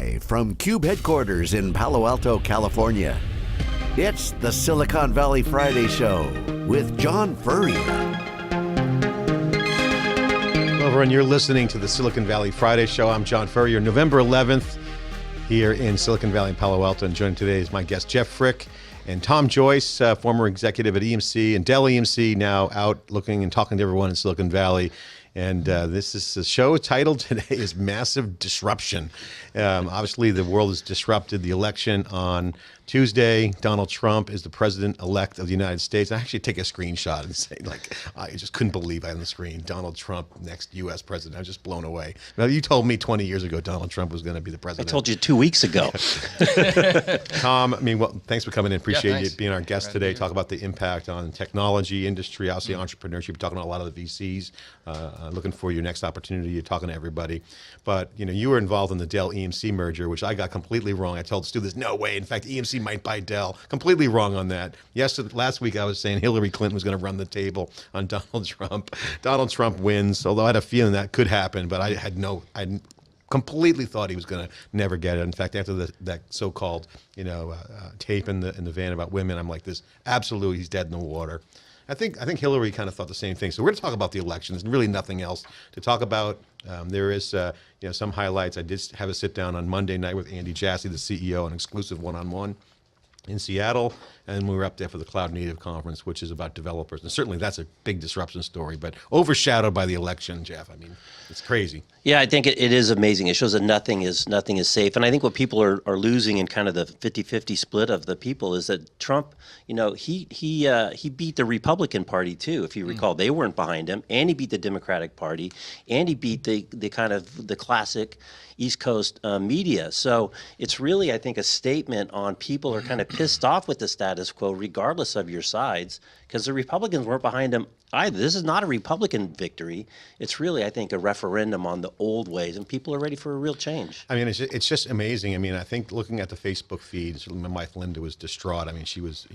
Live from Cube headquarters in Palo Alto, California, it's the Silicon Valley Friday Show with John Furrier. Hello, everyone. You're listening to the Silicon Valley Friday Show. I'm John Furrier. November 11th here in Silicon Valley, Palo Alto. And joining today is my guest, Jeff Frick, and Tom Joyce, former executive at EMC and Dell EMC, now out looking and talking to everyone in Silicon Valley. And this is the show titled today is Massive Disruption. Obviously, the world is disrupted. The election on Tuesday, Donald Trump is the president-elect of the United States. I actually take a screenshot and say, like, I just couldn't believe on the screen, Donald Trump, next U.S. president. I was just blown away. Now, you told me 20 years ago Donald Trump was going to be the president. I told you 2 weeks ago. Tom, thanks for coming in. Appreciate you being our guest Glad today. Talk about the impact on technology industry, obviously entrepreneurship. You're talking to a lot of the VCs, looking for your next opportunity. You're talking to everybody. But, you were involved in the Dell EMC merger, which I got completely wrong. I told Stu, there's no way. In fact, EMC might buy Dell. Completely wrong on that. Last week I was saying Hillary Clinton was going to run the table on Donald Trump. Donald Trump wins, although I had a feeling that could happen, but I completely thought he was going to never get it. In fact, after that so-called tape in the van about women, I'm like, this absolutely, he's dead in the water. I think Hillary kind of thought the same thing. So we're going to talk about the election. There's really nothing else to talk about. There is some highlights. I did have a sit down on Monday night with Andy Jassy, the CEO, an exclusive one-on-one in Seattle, and we were up there for the Cloud Native Conference, which is about developers. And certainly that's a big disruption story, but overshadowed by the election, Jeff. I mean, it's crazy. Yeah, I think it is amazing. It shows that nothing is safe. And I think what people are losing in kind of the 50-50 split of the people is that Trump, he beat the Republican Party too, if you recall. They weren't behind him, and he beat the Democratic Party, and he beat the kind of the classic East Coast media. So it's really, I think, a statement on people are kind of pissed off with the status quo, regardless of your sides, because the Republicans weren't behind him either. This is not a Republican victory. It's really, I think, a referendum on the old ways, and people are ready for a real change. I mean, it's just amazing. I mean, I think looking at the Facebook feed, certainly my wife Linda was distraught. I mean, she was,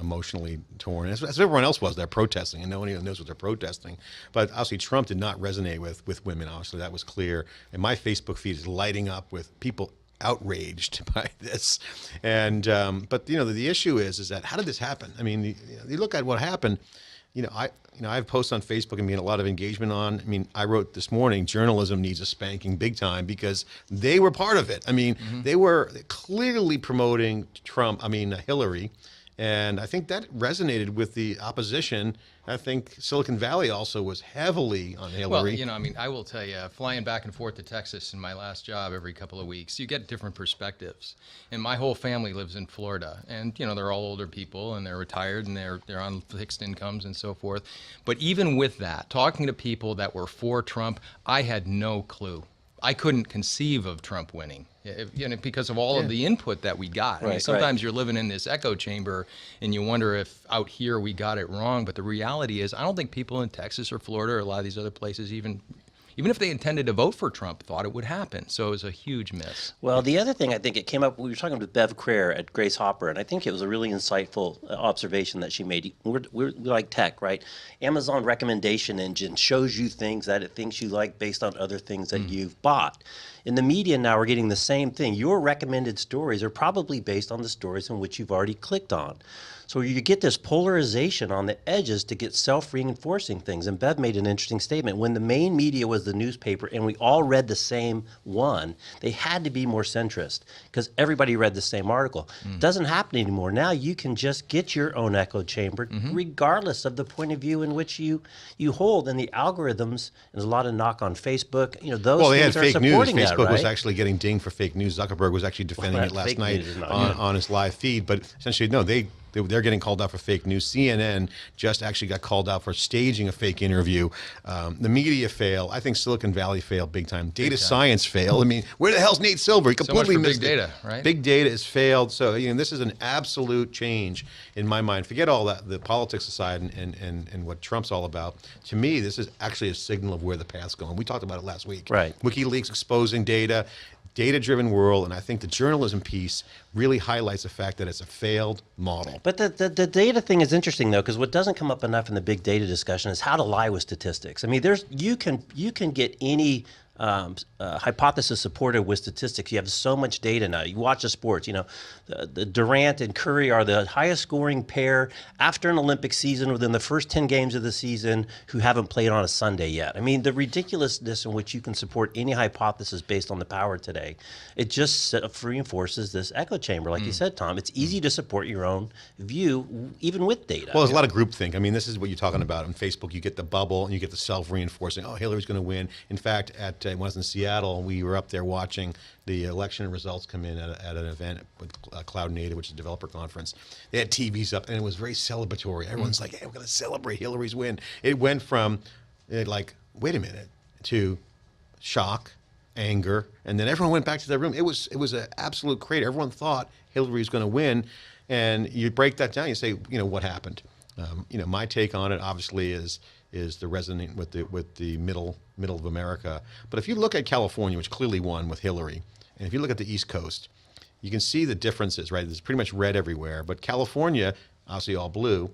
emotionally torn, as everyone else was. They're protesting, and no one even knows what they're protesting. But obviously, Trump did not resonate with women. Obviously, that was clear. And my Facebook feed is lighting up with people outraged by this. And but the issue is that how did this happen? I mean, you look at what happened. I have posts on Facebook and a lot of engagement on. I mean, I wrote this morning, journalism needs a spanking big time because they were part of it. I mean, they were clearly promoting Hillary. And I think that resonated with the opposition. I think Silicon Valley also was heavily on Hillary. Well, I will tell you, flying back and forth to Texas in my last job every couple of weeks, you get different perspectives. And my whole family lives in Florida. And, they're all older people and they're retired and they're on fixed incomes and so forth. But even with that, talking to people that were for Trump, I had no clue. I couldn't conceive of Trump winning, because of all of the input that we got. Sometimes you're living in this echo chamber and you wonder if out here we got it wrong. But the reality is, I don't think people in Texas or Florida or a lot of these other places even if they intended to vote for Trump, thought it would happen. So it was a huge miss. Well, the other thing I think it came up, we were talking with Bev Crair at Grace Hopper, and I think it was a really insightful observation that she made. We're like tech, right? Amazon recommendation engine shows you things that it thinks you like based on other things that you've bought. In the media now, we're getting the same thing. Your recommended stories are probably based on the stories in which you've already clicked on. So you get this polarization on the edges to get self-reinforcing things. And Bev made an interesting statement. When the main media was the newspaper and we all read the same one, they had to be more centrist because everybody read the same article. It doesn't happen anymore. Now you can just get your own echo chamber regardless of the point of view in which you hold. And the algorithms, there's a lot of knock on Facebook, those things are supporting that, Facebook was actually getting dinged for fake news. Zuckerberg was actually defending it last night on his live feed. But essentially, no, they're getting called out for fake news. CNN just actually got called out for staging a fake interview. The media fail. I think Silicon Valley failed big time. Data science failed. I mean, where the hell's Nate Silver? He completely missed big data, right? Big data has failed. So this is an absolute change in my mind. Forget all that, the politics aside and what Trump's all about. To me, this is actually a signal of where the path's going. We talked about it last week. Right. WikiLeaks exposing data. Data-driven world, and I think the journalism piece really highlights the fact that it's a failed model. But the data thing is interesting though, because what doesn't come up enough in the big data discussion is how to lie with statistics. I mean, you can get any hypothesis supported with statistics. You have so much data now. You watch the sports. The Durant and Curry are the highest scoring pair after an Olympic season within the first 10 games of the season who haven't played on a Sunday yet. I mean, the ridiculousness in which you can support any hypothesis based on the power today, it just reinforces this echo chamber. Like you said, Tom, it's easy to support your own view even with data. Well, there's a lot of groupthink. I mean, this is what you're talking about on Facebook. You get the bubble and you get the self-reinforcing. Oh, Hillary's going to win. In fact, when I was in Seattle, we were up there watching the election results come in at an event with Cloud Native, which is a developer conference. They had TVs up, and it was very celebratory. Everyone's like, hey, we're going to celebrate Hillary's win. It went from, like, wait a minute, to shock, anger, and then everyone went back to their room. It was an absolute crater. Everyone thought Hillary was going to win, and you break that down. You say, what happened? My take on it obviously is the resonant with the middle of America. But if you look at California, which clearly won with Hillary, and if you look at the East Coast, you can see the differences, right? There's pretty much red everywhere. But California, obviously all blue,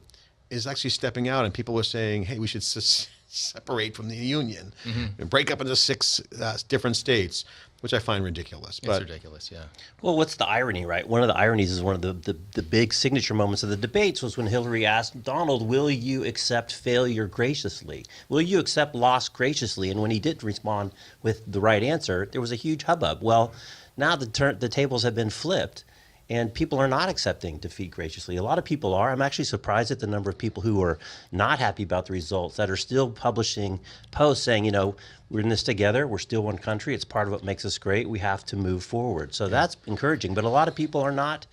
is actually stepping out, and people are saying, hey, we should separate from the union and break up into 6 different states, which I find ridiculous. It's ridiculous, yeah. Well, what's the irony, right? One of the ironies is one of the big signature moments of the debates was when Hillary asked Donald, will you accept failure graciously? Will you accept loss graciously? And when he did respond with the right answer, there was a huge hubbub. Well, now the tables have been flipped, and people are not accepting defeat graciously. A lot of people are. I'm actually surprised at the number of people who are not happy about the results, that are still publishing posts saying, we're in this together. We're still one country. It's part of what makes us great. We have to move forward. So that's encouraging. But a lot of people are not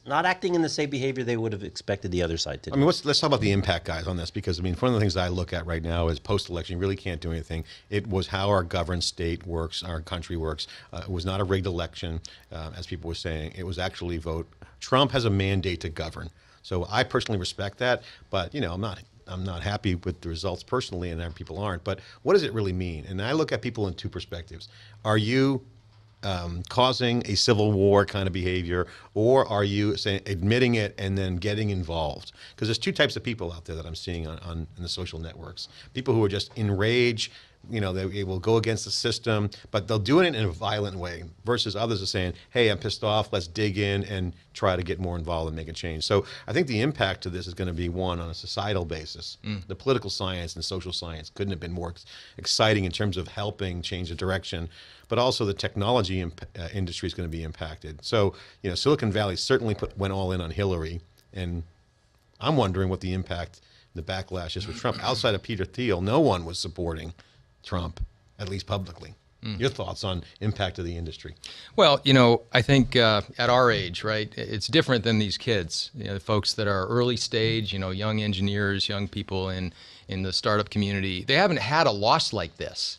acting in the same behavior they would have expected the other side to do. I mean, let's talk about the impact, guys, on this, because, one of the things I look at right now is post-election, you really can't do anything. It was how our governed state works, our country works. It was not a rigged election, as people were saying. It was actually vote. Trump has a mandate to govern. So I personally respect that, but, I'm not happy with the results personally, and other people aren't. But what does it really mean? And I look at people in 2 perspectives. Are you causing a civil war kind of behavior, or are you admitting it and then getting involved? Because there's 2 types of people out there that I'm seeing in the social networks. People who are just enraged, they will go against the system, but they'll do it in a violent way, versus others are saying, hey, I'm pissed off, let's dig in and try to get more involved and make a change. So I think the impact of this is going to be one on a societal basis. The political science and social science couldn't have been more exciting in terms of helping change the direction, but also the technology industry is going to be impacted. So, Silicon Valley certainly went all in on Hillary, and I'm wondering what the impact, the backlash is with Trump. Outside of Peter Thiel, no one was supporting Trump, at least publicly. Your thoughts on impact of the industry? Well, I think at our age, right, it's different than these kids, the folks that are early stage, young engineers, young people in the startup community. They haven't had a loss like this.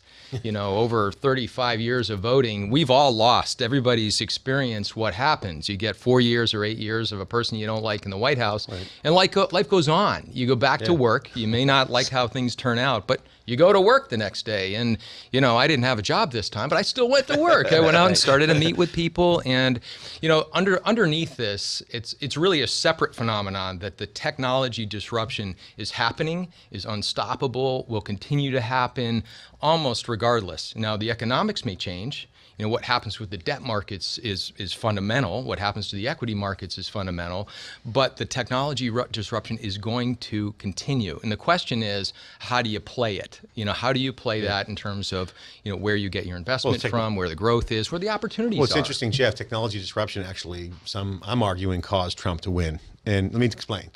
Over 35 years of voting, we've all lost. Everybody's experienced what happens. You get 4 years or 8 years of a person you don't like in the White House, and life goes on. You go back to work. You may not like how things turn out, but you go to work the next day. And, I didn't have a job this time, but I still went to work. I went out and started to meet with people. And, underneath this, it's really a separate phenomenon that the technology disruption is happening, is unstoppable, will continue to happen almost regardless. Now, the economics may change. What happens with the debt markets is fundamental. What happens to the equity markets is fundamental. But the technology disruption is going to continue. And the question is, how do you play it? How do you play that in terms of, where you get your investment from, where the growth is, where the opportunities are? Well, it's interesting, Jeff. Technology disruption actually, I'm arguing, caused Trump to win. And let me explain.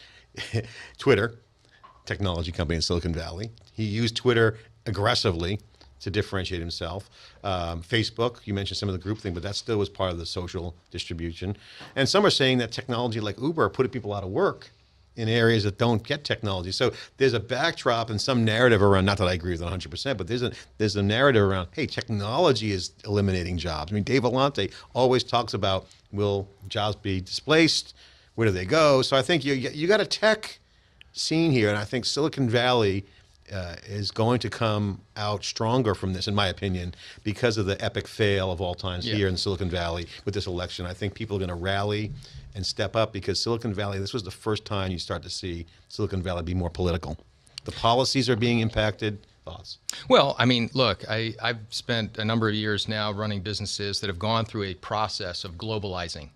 Twitter, technology company in Silicon Valley, he used Twitter aggressively to differentiate himself. Facebook, you mentioned some of the group thing, but that still was part of the social distribution. And some are saying that technology like Uber are putting people out of work in areas that don't get technology. So there's a backdrop and some narrative around, not that I agree with it 100%, but there's a narrative around, hey, technology is eliminating jobs. Dave Vellante always talks about, will jobs be displaced? Where do they go? So I think you got a tech scene here, and I think Silicon Valley is going to come out stronger from this, in my opinion, because of the epic fail of all times here in Silicon Valley with this election. I think people are going to rally and step up, because Silicon Valley, this was the first time you start to see Silicon Valley be more political. The policies are being impacted thoughts? Well, I mean, look, I've spent a number of years now running businesses that have gone through a process of globalizing.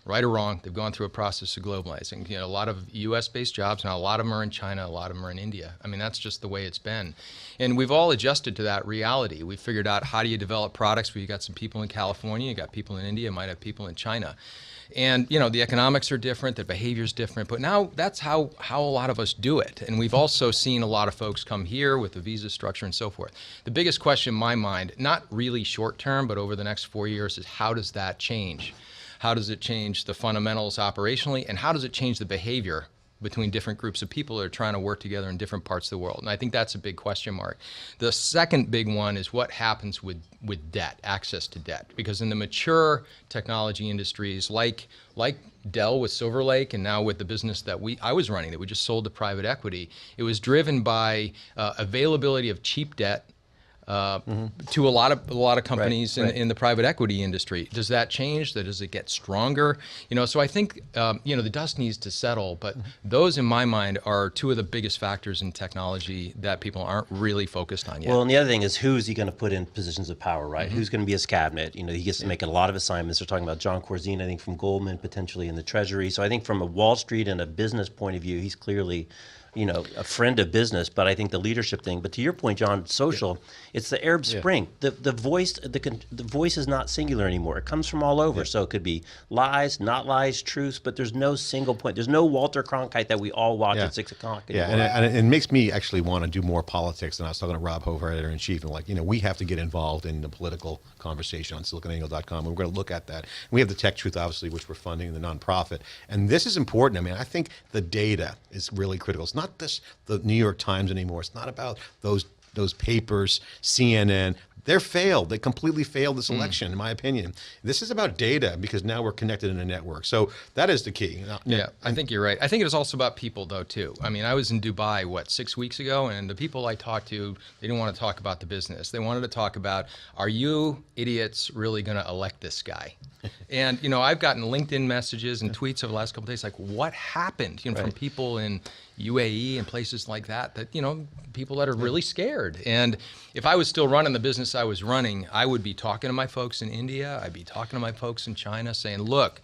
Right or wrong, they've gone through a process of globalizing. You know, a lot of U.S.-based jobs, now a lot of them are in China, a lot of them are in India. I mean, that's just the way it's been. And we've all adjusted to that reality. We've figured out how do you develop products where you got some people in California, you got people in India, you might have people in China. And, you know, the economics are different, the behavior's different, but now that's how a lot of us do it. And we've also seen a lot of folks come here with the visa structure and so forth. The biggest question in my mind, not really short term, but over the next 4 years, is how does that change? How does it change the fundamentals operationally, and how does it change the behavior between different groups of people that are trying to work together in different parts of the world? And I think that's a big question mark. The second big one is what happens with debt, access to debt. Because in the mature technology industries like Dell with Silver Lake, and now with the business that I was running that we just sold to private equity, it was driven by availability of cheap debt to a lot of companies in the private equity industry. Does that change? Does it get stronger? You know, so I think the dust needs to settle. But those, in my mind, are two of the biggest factors in technology that people aren't really focused on yet. Well, and the other thing is, who's he going to put in positions of power, right? Who's going to be his cabinet? You know, he gets to make a lot of assignments. They're talking about John Corzine, I think, from Goldman, potentially in the Treasury. So I think from a Wall Street and a business point of view, he's clearly, you know, a friend of business. But I think the leadership thing. But to your point, John, social, it's the Arab Spring. The voice is not singular anymore. It comes from all over. So it could be lies, not lies, truths. But there's no single point. There's no Walter Cronkite that we all watch at 6 o'clock anymore. And it makes me actually want to do more politics. And I was talking to Rob Hover, editor in chief, and like, you know, we have to get involved in the political conversation on SiliconAngle.com. And we're going to look at that. And we have the Tech Truth, obviously, which we're funding, the nonprofit. And this is important. I mean, I think the data is really critical. It's not this the New York Times anymore. It's not about those papers, CNN. They're failed. They completely failed this election, in my opinion. This is about data, because now we're connected in a network. So that is the key. Yeah, I think you're right. I think it is also about people, though, too. I mean, I was in Dubai, 6 weeks ago, and the people I talked to, they didn't want to talk about the business. They wanted to talk about, are you idiots really going to elect this guy? And, you know, I've gotten LinkedIn messages and tweets over the last couple of days, like, what happened? You know, from people in UAE and places like that, you know, people that are really scared. And if I was still running the business I was running, I would be talking to my folks in India. I'd be talking to my folks in China saying, look,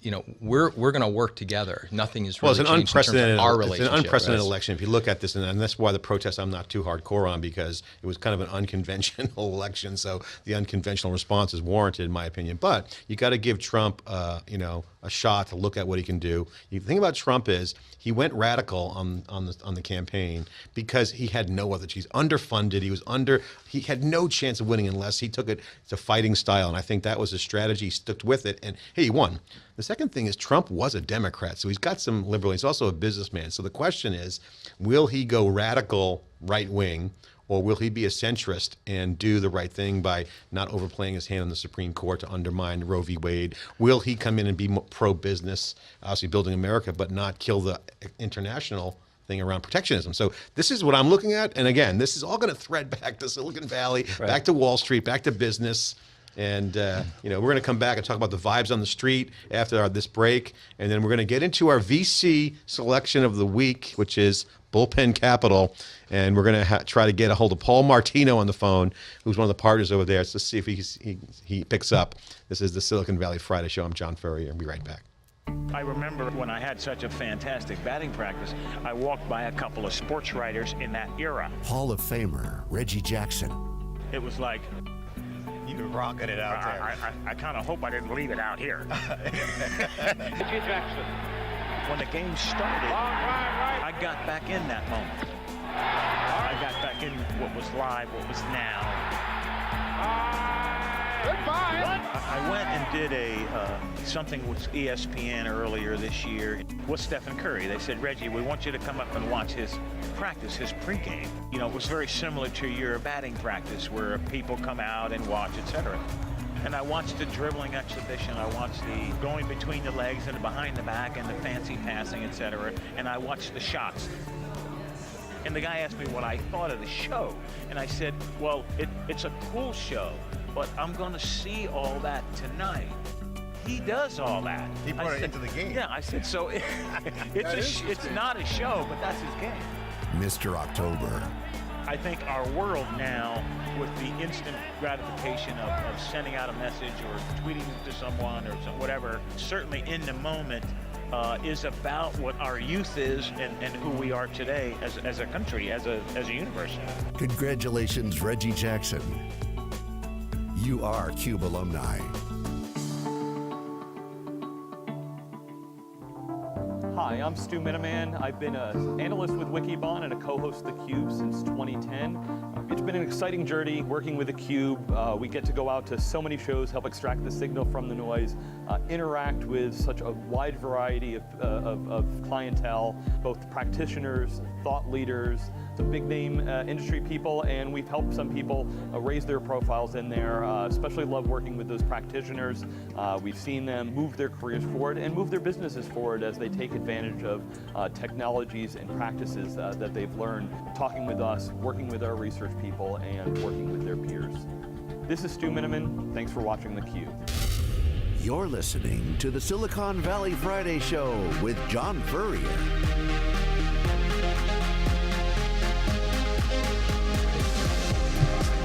you know, we're going to work together. Nothing is really changed in terms of our relationship. It's an unprecedented election. If you look at this, and that's why the protests I'm not too hardcore on, because it was kind of an unconventional election. So the unconventional response is warranted, in my opinion. But you got to give Trump, you know, a shot to look at what he can do. The thing about Trump is he went radical on the campaign because he had no other. He's underfunded. He had no chance of winning unless he took it to fighting style. And I think that was his strategy. He stuck with it, and hey, he won. The second thing is Trump was a Democrat, so he's got some liberal. He's also a businessman. So the question is, will he go radical right wing, or will he be a centrist and do the right thing by not overplaying his hand on the Supreme Court to undermine Roe v. Wade? Will he come in and be pro-business, obviously building America, but not kill the international thing around protectionism? So this is what I'm looking at. And again, this is all going to thread back to Silicon Valley, back to Wall Street, back to business. And, you know, we're going to come back and talk about the vibes on the street after this break. And then we're going to get into our VC selection of the week, which is Bullpen Capital. And we're going to try to get a hold of Paul Martino on the phone, who's one of the partners over there. So let's see if he picks up. This is the Silicon Valley Friday Show. I'm John Furrier, and we'll be right back. I remember when I had such a fantastic batting practice, I walked by a couple of sports writers in that era. Hall of Famer Reggie Jackson. It was like, you were rocking it out there. I kind of hope I didn't leave it out here. Reggie Jackson. When the game started, I got back in that moment. I got back in what was live, what was now. Goodbye. I went and did something with ESPN earlier this year with Stephen Curry. They said, Reggie, we want you to come up and watch his practice, his pregame. You know, it was very similar to your batting practice where people come out and watch, etc. And I watched the dribbling exhibition. I watched the going between the legs and the behind the back and the fancy passing, etc. And I watched the shots. And the guy asked me what I thought of the show. And I said, well, it's a cool show, but I'm going to see all that tonight. He does all that. He put it into the game. Yeah, I said, so it's not a show, but that's his game. Mr. October. I think our world now, with the instant gratification of sending out a message or tweeting to someone or whatever, certainly in the moment, is about what our youth is and who we are today as a country, as a universe. Congratulations, Reggie Jackson. You are CUBE alumni. Hi, I'm Stu Miniman. I've been an analyst with Wikibon and a co-host of theCUBE since 2010. It's been an exciting journey working with theCUBE. We get to go out to so many shows, help extract the signal from the noise, interact with such a wide variety of clientele, both practitioners, thought leaders, some big name industry people, and we've helped some people raise their profiles in there. Especially love working with those practitioners. We've seen them move their careers forward and move their businesses forward as they take advantage of technologies and practices that they've learned, talking with us, working with our research people, and working with their peers. This is Stu Miniman. Thanks for watching theCUBE. You're listening to the Silicon Valley Friday Show with John Furrier.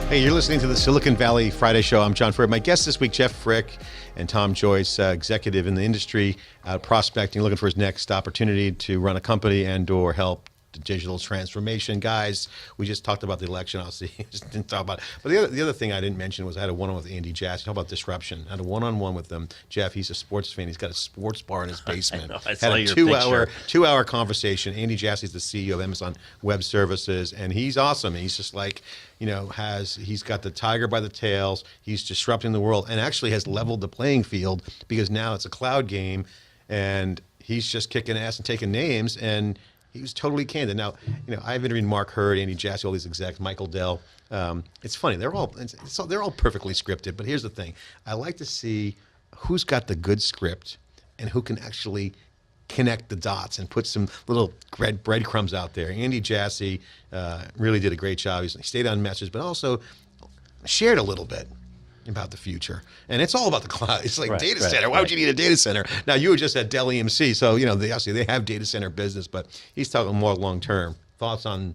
Hey, you're listening to the Silicon Valley Friday Show. I'm John Furrier. My guests this week, Jeff Frick and Tom Joyce, executive in the industry, prospecting, looking for his next opportunity to run a company and or help the digital transformation. Guys, we just talked about the election. Just didn't talk about it. But the other thing I didn't mention was I had a one-on-one with Andy Jassy. Talk about disruption. I had a one-on-one with him. Jeff, he's a sports fan. He's got a sports bar in his basement. I saw had a two-hour conversation. Andy Jassy's the CEO of Amazon Web Services, and he's awesome. He's just like, he's got the tiger by the tails. He's disrupting the world and actually has leveled the playing field because now it's a cloud game, and he's just kicking ass and taking names, and he was totally candid. Now, I've interviewed Mark Hurd, Andy Jassy, all these execs, Michael Dell. It's funny, they're all perfectly scripted. But here's the thing: I like to see who's got the good script and who can actually connect the dots and put some little breadcrumbs out there. Andy Jassy really did a great job. He stayed on message, but also shared a little bit about the future. And it's all about the cloud. It's like data center. Why would you need a data center? Now, you were just at Dell EMC, so they have data center business, but he's talking more long term. Thoughts on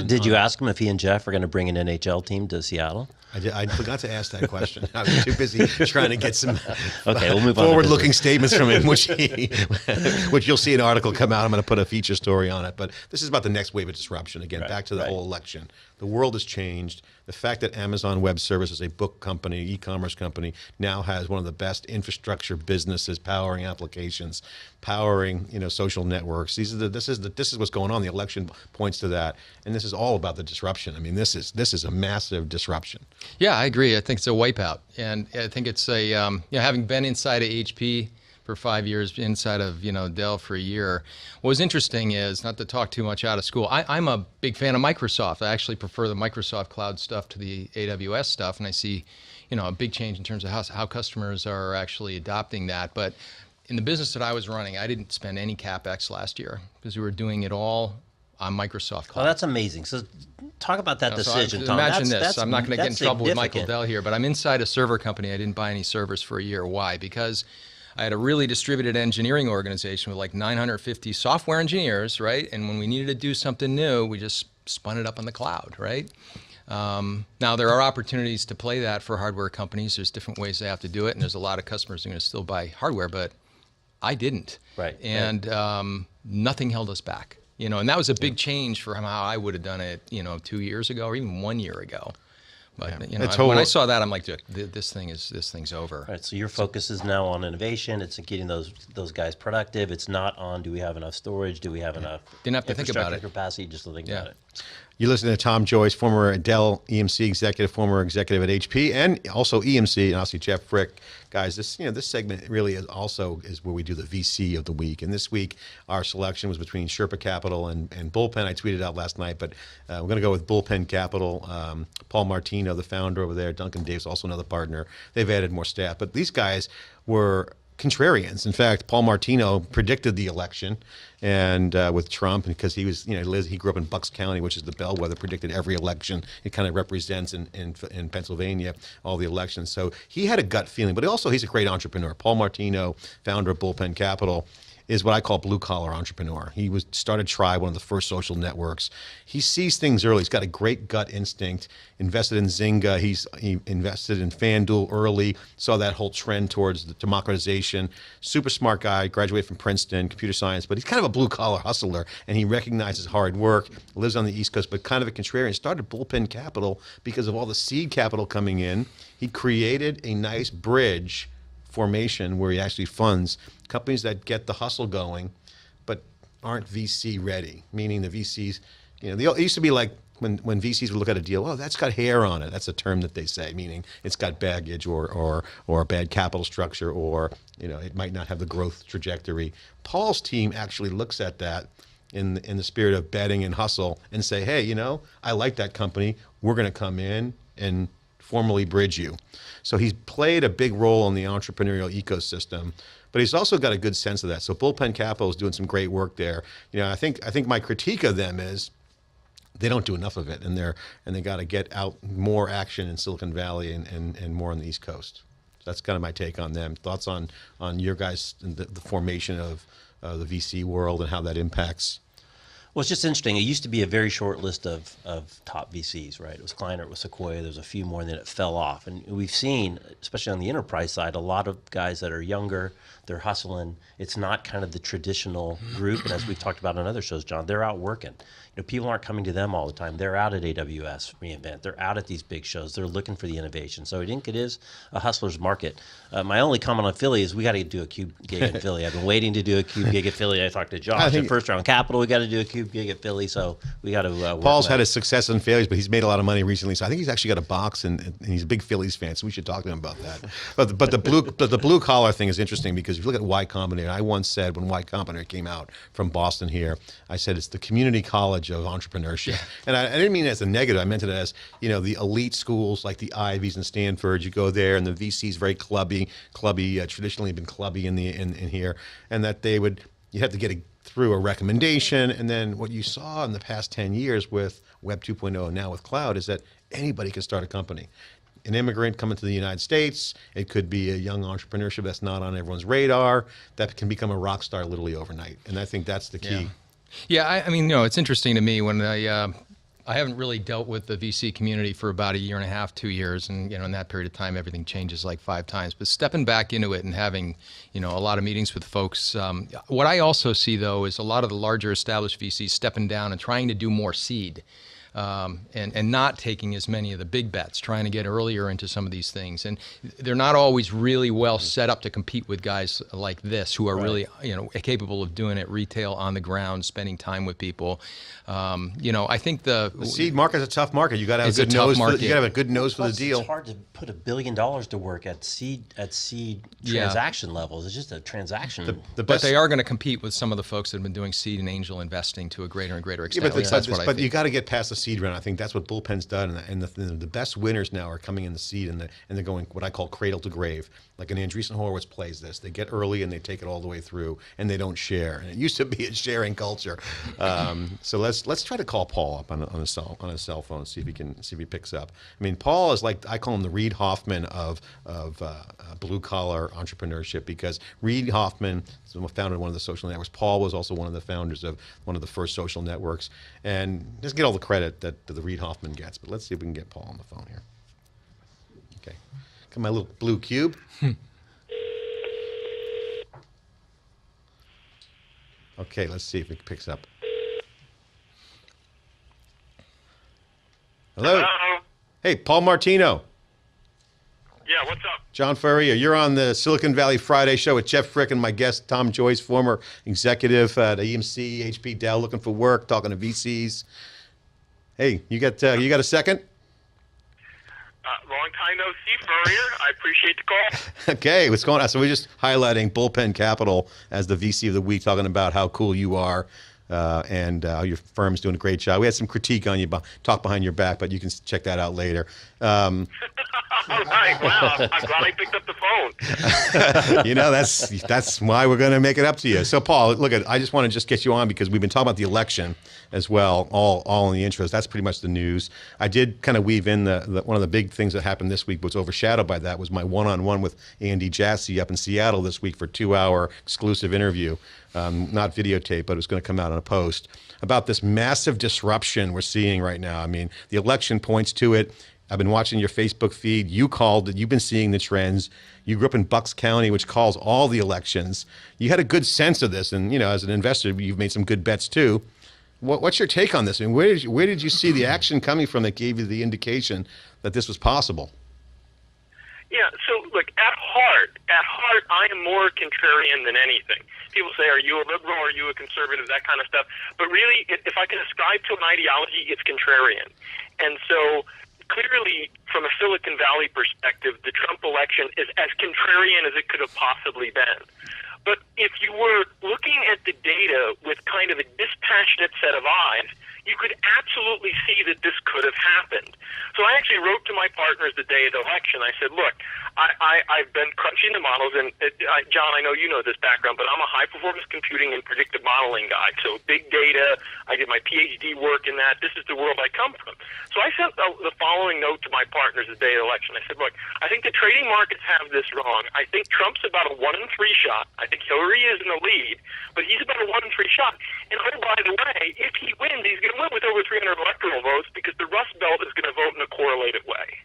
Did you ask him if he and Jeff are going to bring an NHL team to Seattle? I forgot to ask that question. I was too busy trying to get some we'll move on forward-looking statements from him, which you'll see an article come out. I'm going to put a feature story on it. But this is about the next wave of disruption. Again, back to the whole election. The world has changed. The fact that Amazon Web Services, a book company, e-commerce company, now has one of the best infrastructure businesses powering applications, powering social networks. This is what's going on. The election points to that, and this is all about the disruption. I mean, this is a massive disruption. Yeah, I agree. I think it's a wipeout, and I think it's a having been inside of HP for 5 years, inside of Dell for a year. What was interesting is, not to talk too much out of school, I'm a big fan of Microsoft. I actually prefer the Microsoft cloud stuff to the AWS stuff, and I see a big change in terms of how customers are actually adopting that. But in the business that I was running, I didn't spend any CapEx last year because we were doing it all on Microsoft Cloud. Oh, that's amazing. So talk about that decision, Tom. Imagine this. I'm not going to get in trouble with Michael significant. Dell here, but I'm inside a server company. I didn't buy any servers for a year. Why? Because I had a really distributed engineering organization with like 950 software engineers, right? And when we needed to do something new, we just spun it up on the cloud, right? Now, there are opportunities to play that for hardware companies. There's different ways they have to do it, and there's a lot of customers who are going to still buy hardware, but I didn't. Right. And nothing held us back. And that was a big change for how I would have done it, 2 years ago or even 1 year ago. But when I saw that, I'm like, this thing's over. All right, so your focus is now on innovation. It's getting those guys productive. It's not on do we have enough storage? Do we have enough Didn't have to think about it. Capacity? Just to think about it. You're listening to Tom Joyce, former Dell EMC executive, former executive at HP, and also EMC, and obviously Jeff Frick. Guys, this segment really is where we do the VC of the week. And this week, our selection was between Sherpa Capital and Bullpen. I tweeted out last night, but we're going to go with Bullpen Capital. Paul Martino, the founder over there, Duncan Davis, also another partner. They've added more staff, but these guys were contrarians. In fact, Paul Martino predicted the election, and with Trump, because he was, he grew up in Bucks County, which is the bellwether, predicted every election. It kind of represents in Pennsylvania all the elections. So he had a gut feeling, but he's a great entrepreneur. Paul Martino, founder of Bullpen Capital, is what I call blue collar entrepreneur. He started Tribe, one of the first social networks. He sees things early. He's got a great gut instinct. Invested in Zynga. He invested in FanDuel early. Saw that whole trend towards the democratization. Super smart guy. Graduated from Princeton, computer science. But he's kind of a blue collar hustler, and he recognizes hard work. Lives on the East Coast, but kind of a contrarian. Started Bullpen Capital because of all the seed capital coming in. He created a nice bridge formation where he actually funds companies that get the hustle going, but aren't VC ready. Meaning the VCs, it used to be like when VCs would look at a deal, oh, that's got hair on it. That's a term that they say, meaning it's got baggage or a bad capital structure, or it might not have the growth trajectory. Paul's team actually looks at that in the spirit of betting and hustle and say, hey, I like that company. We're going to come in and formally bridge you. So he's played a big role in the entrepreneurial ecosystem, but he's also got a good sense of that. So Bullpen Capital is doing some great work there. I think my critique of them is they don't do enough of it, and they got to get out more action in Silicon Valley and more on the East Coast. So that's kind of my take on them. Thoughts on your guys, the formation of the VC world and how that impacts. Well, it's just interesting. It used to be a very short list of top VCs, right? It was Kleiner, it was Sequoia, there's a few more, and then it fell off. And we've seen, especially on the enterprise side, a lot of guys that are younger, they're hustling. It's not kind of the traditional group. And as we've talked about on other shows, John, they're out working. People aren't coming to them all the time. They're out at AWS reInvent. They're out at these big shows. They're looking for the innovation. So I think it is a hustler's market. My only comment on Philly is we got to do a CUBE gig in Philly. I've been waiting to do a CUBE gig at Philly. I talked to Josh at First Round Capital. We got to do a CUBE gig at Philly. So we got to. Paul's had his success and failures, but he's made a lot of money recently. So I think he's actually got a box, and he's a big Phillies fan. So we should talk to him about that. But the blue collar thing is interesting because if you look at Y Combinator, I once said when Y Combinator came out from Boston here, I said it's the community college of entrepreneurship. Yeah. And I didn't mean it as a negative. I meant it as, the elite schools like the Ivies and Stanford. You go there, and the VC's very clubby, traditionally been clubby in here, and that you have to get through a recommendation. And then what you saw in the past 10 years with Web 2.0 and now with cloud is that anybody can start a company. An immigrant coming to the United States, it could be a young entrepreneurship that's not on everyone's radar, that can become a rock star literally overnight. And I think that's the key. Yeah, I mean, it's interesting to me when I haven't really dealt with the VC community for about a year and a half, 2 years, and in that period of time, everything changes like 5 times. But stepping back into it and having a lot of meetings with folks, what I also see though is a lot of the larger established VCs stepping down and trying to do more seed. And not taking as many of the big bets, trying to get earlier into some of these things. And they're not always really well set up to compete with guys like this who are really, capable of doing it retail, on the ground, spending time with people. I think the seed market's a tough market. You got to have a good nose. You got to have a good nose for the deal. It's hard to put $1 billion to work at seed transaction levels. It's just a transaction. But they are going to compete with some of the folks that have been doing seed and angel investing to a greater and greater extent. But you got to get past the seed round. I think that's what Bullpen's done, and the best winners now are coming in the seed, and they're going what I call cradle to grave. Like an Andreessen Horowitz plays this. They get early and they take it all the way through, and they don't share. And it used to be a sharing culture. So let's try to call Paul up on his cell phone, see if he picks up. I mean, Paul is like, I call him the Reid Hoffman of blue collar entrepreneurship, because Reid Hoffman founded one of the social networks. Paul was also one of the founders of one of the first social networks, and doesn't get all the credit that the Reid Hoffman gets. But let's see if we can get Paul on the phone here. Okay, come my little blue cube. Okay, let's see if it picks up. Hello. Hey, Paul Martino. Yeah, what's up? John Furrier, you're on the Silicon Valley Friday show with Jeff Frick and my guest, Tom Joyce, former executive at EMC, HP, Dell, looking for work, talking to VCs. Hey, you got a second? Long time no see, Furrier. I appreciate the call. Okay, what's going on? So we're just highlighting Bullpen Capital as the VC of the week, talking about how cool you are. And your firm's doing a great job. We had some critique on you, talk behind your back, but you can check that out later. All right, wow. I'm glad I picked up the phone. That's why we're going to make it up to you. So, Paul, look, I just want to just get you on because we've been talking about the election as well, all in the intros. That's pretty much the news. I did kind of weave in the one of the big things that happened this week, but was overshadowed by that, was my one-on-one with Andy Jassy up in Seattle this week for a 2-hour exclusive interview, not videotape, but it was going to come out on a post, about this massive disruption we're seeing right now. I mean, the election points to it. I've been watching your Facebook feed. You called it. You've been seeing the trends. You grew up in Bucks County, which calls all the elections. You had a good sense of this, and as an investor, you've made some good bets too. What's your take on this? I mean, where did you see the action coming from that gave you the indication that this was possible? Yeah, so look, at heart, I am more contrarian than anything. People say, are you a liberal, are you a conservative, that kind of stuff. But really, if I can ascribe to an ideology, it's contrarian. And so clearly, from a Silicon Valley perspective, the Trump election is as contrarian as it could have possibly been. But if you were looking at the data with kind of a dispassionate set of eyes, you could absolutely see that this could have happened. So I actually wrote to my partners the day of the election. I said, look, I've been crunching the models, and John, I know you know this background, but I'm a high-performance computing and predictive modeling guy. So big data, I did my PhD work in that. This is the world I come from. So I sent the following note to my partners the day of the election. I said, look, I think the trading markets have this wrong. I think Trump's about a 1 in 3 shot. I think Hillary is in the lead, but he's about a 1 in 3 shot. And oh, by the way, if he wins, he's going to win with over 300 electoral votes because the Rust Belt is going to vote in a correlated way.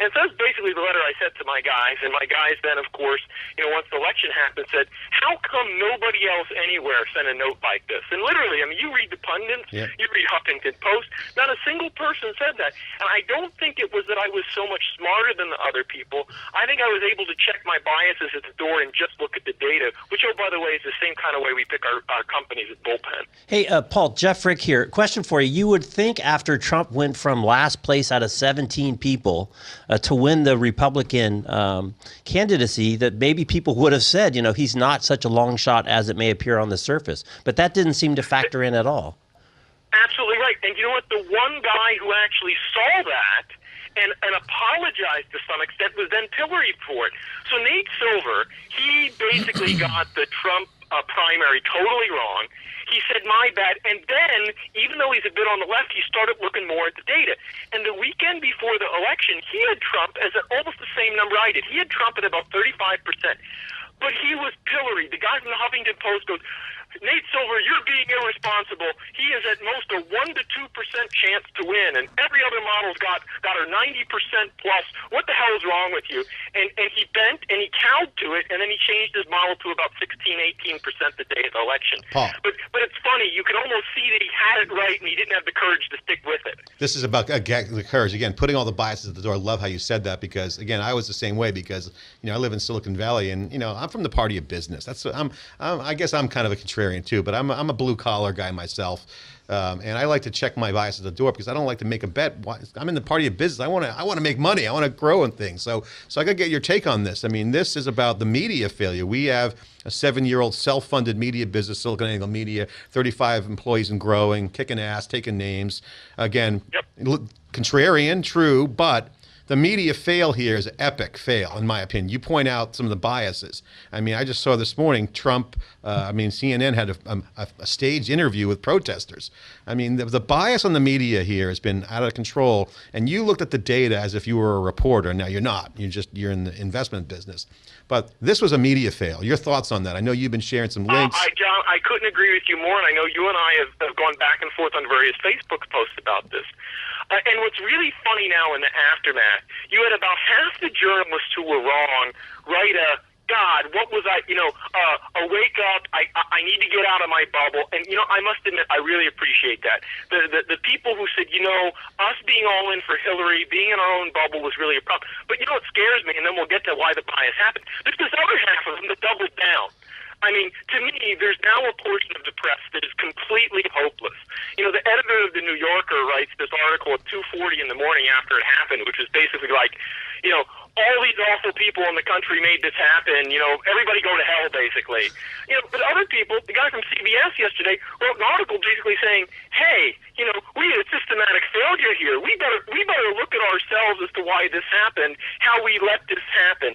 And so that's basically the letter I sent to my guys. And my guys then, of course, once the election happened, said, how come nobody else anywhere sent a note like this? And literally, I mean, you read the pundits, you read Huffington Post, not a single person said that. And I don't think it was that I was so much smarter than the other people. I think I was able to check my biases at the door and just look at the data, which, oh, by the way, is the same kind of way we pick our companies at Bullpen. Hey, Paul, Jeff Frick here. Question for you. You would think after Trump went from last place out of 17 people to win the Republican candidacy, that maybe people would have said, he's not such a long shot as it may appear on the surface. But that didn't seem to factor in at all. Absolutely right. And you know what? The one guy who actually saw that and apologized to some extent was then pilloried for it. So Nate Silver, he basically got the Trump primary totally wrong. He said, my bad. And then, even though he's a bit on the left, he started looking more at the data. And the weekend before the election, he had Trump as almost the same number I did. He had Trump at about 35%. But he was pilloried. The guy from the Huffington Post goes, Nate Silver, you're being irresponsible. He is at most a 1 to 2% chance to win, and every other model's got a 90% plus. What the hell is wrong with you? And he bent and he cowed to it, and then he changed his model to about 16-18% the day of the election. Paul. But it's funny. You can almost see that he had it right, and he didn't have the courage to stick with it. This is about the courage. Again, putting all the biases at the door. I love how you said that because, again, I was the same way because, I live in Silicon Valley, and, I'm from the party of business. I guess I'm kind of a contrarian too, but I'm a blue collar guy myself, and I like to check my bias at the door because I don't like to make a bet. I'm in the party of business. I want to make money. I want to grow in things. So I got to get your take on this. I mean, this is about the media failure. We have a 7-year-old self-funded media business, SiliconANGLE Media, 35 employees and growing, kicking ass, taking names. Again, contrarian, true, but the media fail here is an epic fail, in my opinion. You point out some of the biases. I mean, I just saw this morning Trump, CNN had a staged interview with protesters. I mean, the bias on the media here has been out of control. And you looked at the data as if you were a reporter. Now, you're not. You're in the investment business. But this was a media fail. Your thoughts on that? I know you've been sharing some links. John, I couldn't agree with you more, and I know you and I have gone back and forth on various Facebook posts about this. And what's really funny now in the aftermath, you had about half the journalists who were wrong write God, what was I, wake up, I need to get out of my bubble. And, I must admit, I really appreciate that. The people who said, us being all in for Hillary, being in our own bubble was really a problem. But what scares me, and then we'll get to why the bias happened, there's this other half of them that doubled down. I mean, to me, there's now a portion of the press that is completely hopeless. The editor of the New Yorker writes this article at 2:40 in the morning after it happened, which was basically like, all these awful people in the country made this happen. Everybody go to hell, basically. But other people, the guy from CBS yesterday wrote an article basically saying, hey, we had a systematic failure here. We better look at ourselves as to why this happened, how we let this happen.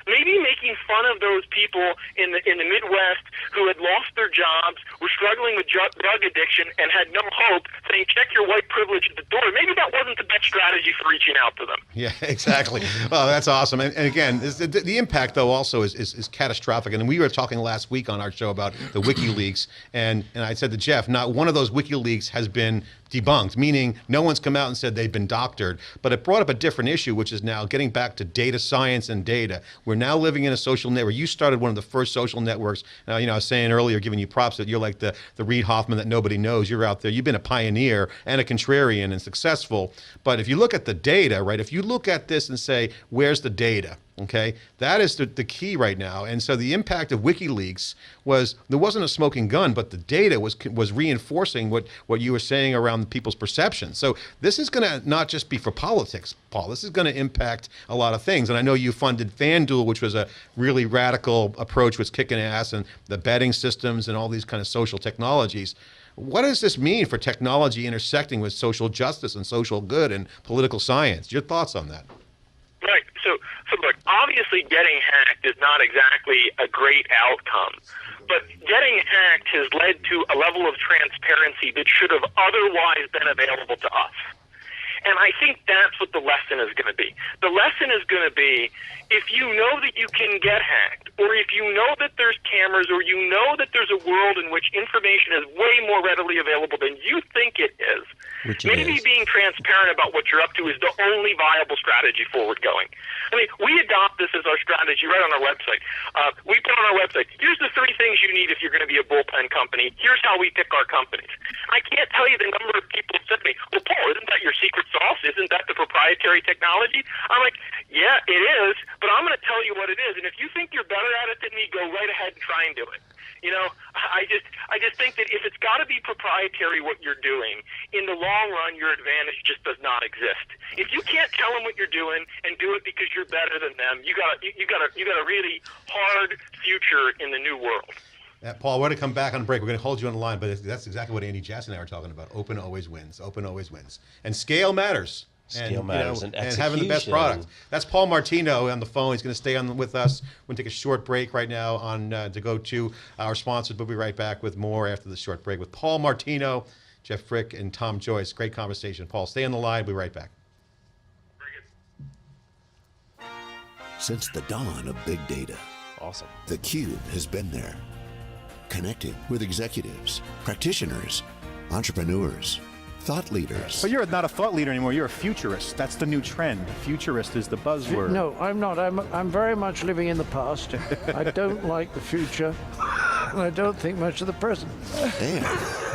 Maybe making fun of those people in the Midwest who had lost their jobs, were struggling with drug addiction, and had no hope, saying, check your white privilege at the door. Maybe that wasn't the best strategy for reaching out to them. Yeah, exactly. Well, that's awesome. And again, the impact, though, also is catastrophic. And we were talking last week on our show about the WikiLeaks, and I said to Jeff, not one of those WikiLeaks has been debunked, meaning no one's come out and said they've been doctored. But it brought up a different issue, which is now getting back to data science and data. We're now living in a social network. You started one of the first social networks. I was saying earlier, giving you props, that you're like the Reid Hoffman that nobody knows. You're out there. You've been a pioneer and a contrarian and successful. But if you look at the data, right, if you look at this and say, where's the data? Okay, that is the key right now. And so the impact of WikiLeaks was, there wasn't a smoking gun, but the data was reinforcing what you were saying around people's perception. So this is going to not just be for politics, Paul. This is going to impact a lot of things. And I know you funded FanDuel, which was a really radical approach, was kicking ass, and the betting systems and all these kind of social technologies. What does this mean for technology intersecting with social justice and social good and political science? Your thoughts on that? Right. So look, obviously getting hacked is not exactly a great outcome, but getting hacked has led to a level of transparency that should have otherwise been available to us. And I think that's what the lesson is going to be. The lesson is going to be, if you know that you can get hacked, or if you know that there's cameras, or you know that there's a world in which information is way more readily available than you think it is, maybe being transparent about what you're up to is the only viable strategy forward going. I mean, we adopt this as our strategy right on our website. We put on our website, here's the 3 things you need if you're going to be a bullpen company. Here's how we pick our companies. I can't tell you the number of people who said to me, well, Paul, isn't that your secret sauce? Isn't that the proprietary technology? I'm like, yeah, it is, but I'm going to tell you what it is. And if you think you're better at it than me, go right ahead and try and do it. I just think that if it's got to be proprietary what you're doing, in the long run, your advantage just does not exist. If you can't tell them what you're doing and do it because you're better than them, you got a really hard future in the new world. Paul, we're going to come back on break. We're going to hold you on the line, but that's exactly what Andy Jassy and I were talking about. Open always wins. Open always wins. And scale matters. Scale matters, and having the best product. That's Paul Martino on the phone. He's going to stay on with us. We're going to take a short break right now to go to our sponsors. We'll be right back with more after the short break with Paul Martino, Jeff Frick, and Tom Joyce. Great conversation. Paul, stay on the line. We'll be right back. Since the dawn of big data, Awesome. theCUBE has been there, connecting with executives, practitioners, entrepreneurs, thought leaders. But you're not a thought leader anymore. You're a futurist. That's the new trend. Futurist is the buzzword. No, I'm not. I'm very much living in the past. I don't like the future, and I don't think much of the present. And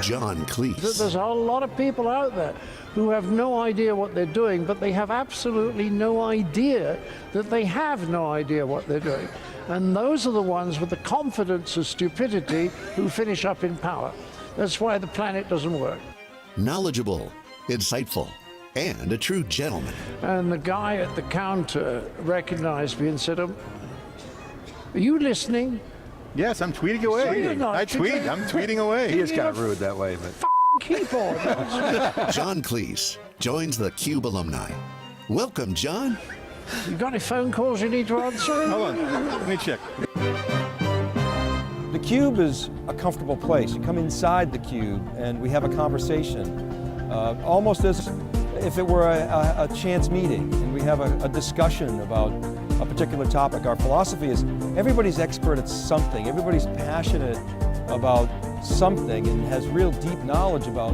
John Cleese. There's a lot of people out there who have no idea what they're doing, but they have absolutely no idea that they have no idea what they're doing. And those are the ones with the confidence of stupidity who finish up in power. That's why the planet doesn't work. Knowledgeable, insightful, and a true gentleman. And the guy at the counter recognized me and said, are you listening? Yes, I'm tweeting away. You're not. I tweet. I'm tweeting away. He is kind of rude that way, but Keyboard. John Cleese joins the CUBE alumni. Welcome, John. You got any phone calls you need to answer? hold on. Let me check. The Cube is a comfortable place. You come inside the Cube and we have a conversation, almost as if it were a chance meeting, and we have a discussion about a particular topic. Our philosophy is everybody's expert at something. Everybody's passionate about something and has real deep knowledge about